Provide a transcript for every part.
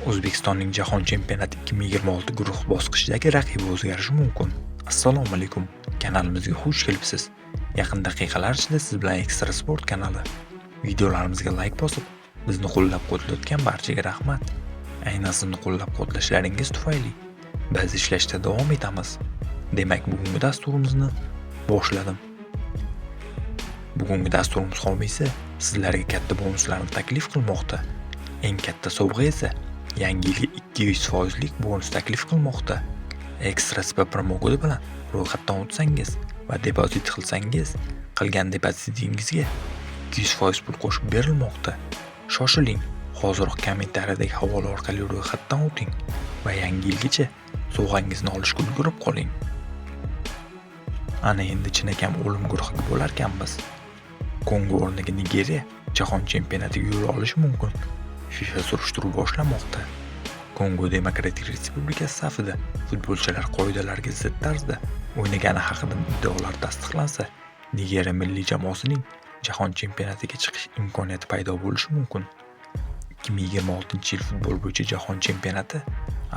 O'zbekistonning Jahon chempionati 2026 guruh bosqichidagi raqibi o'zgarishi mumkin. Assalomu alaykum. Kanalimizga xush kelibsiz. Yaqin daqiqalar ichida siz bilan Ekstra Sport kanali. Videolarimizga like bosib, bizni qo'llab-quvvatlayotgan barchaga rahmat. Aynan sizni qo'llab-quvvatlashlaringiz tufayli biz ishlashda davom etamiz. Demak, bugungi dasturimizni boshladim. Bugungi dasturimiz homiysi sizlarga katta bonuslarni taklif qilmoqda. Eng katta sovg'a esa yangi yilga 200% bonus taklif qilmoqda. Ekstra Sport promo kodi bilan ro'yxatdan o'tsangiz va depozit qilsangiz, qilgan depozitingizga 200% pul qo'shib berilmoqda. Shoshiling, hozirroq kommentariyadagi havola orqali ro'yxatdan o'ting va yangi yilgacha sovg'angizni olishga ulgurib qoling. Ana endi chinakam o'lim guruhiga bo'larkanmiz. Kongo o'rniga Nigeriya Jahon chempionatiga yo'l olishi mumkin. FIFA surishtiruv boshlamoqda. Kongo Demokratik Respublikasi safida futbolchilar qoidalarga zid tarzda o'ynagani haqida iddaolar tasdiqlansa, Nigeriya milliy jamoasining Jahon chempionatiga chiqish imkoniyati paydo bo'lishi mumkin. 2026-yil futbol bo'yicha Jahon chempionati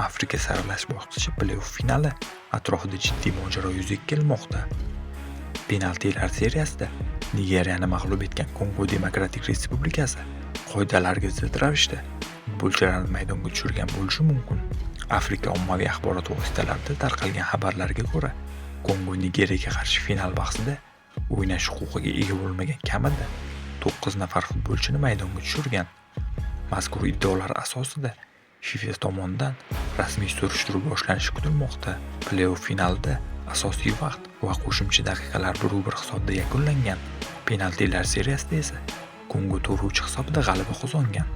Afrika saralash bosqichi play-off finali atrofida jiddiy mojaro yuzaga kelmoqda. Penaltilar seriyasida Nigeriyani mag'lub etgan Kongo Demokratik Respublikasi qoidalarga zid ravishda futbolchilarni maydonga tushirgan bo'lishi mumkin. Afrika ommaviy axborot vositalarida tarqalgan xabarlarga ko'ra, Kongo Nigeriyaga qarshi final bahsida o'ynash huquqiga ega bo'lmagan kamida 9 nafar futbolchini maydonga tushirgan. Mazkur iddaolar asosida FIFA tomonidan rasmiy surishtiruv boshlanishi kutilmoqda. Play-off finalida asosiy vaqt va qo'shimcha daqiqalar 1-1 hisobda yakunlangan. Penaltilar seriyasida esa Kongo to'ruvchi hisobida g'alaba qozongan.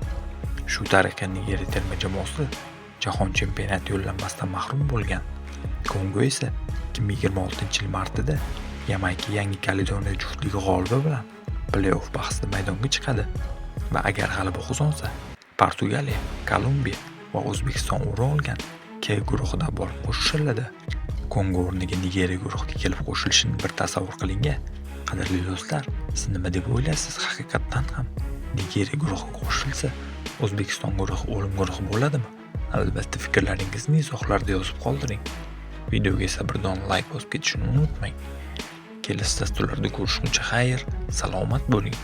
Shu tariqa Nigeriya terma jamoasi Jahon chempionati yo'llanmasidan mahrum bo'lgan. Kongo esa 2026-yil martida Yamayka Yangi Kaledoniya juftligi g'olibi bilan play-off bahsida maydonga chiqadi va agar g'alaba qozonsa, Portugaliya, Kolumbiya va O'zbekiston o'rin olgan K guruhida borib qo'shiladi. Kongo o'rniga Nigeriya guruhiga kelib qo'shilishini bir tasavvur qiling. Qadrli do'stlar, siz nima deb o'ylaysiz? Haqiqatan ham Nigeriya guruhiga qo'shilsa, O'zbekiston guruhi o'lim guruhi bo'ladimi? Albatta fikrlaringizni izohlarda yozib qoldiring. Videoga esa bir dona like bosib ketishni unutmang. Kelasi dasturlarda ko'rishguncha xayr, salomat bo'ling.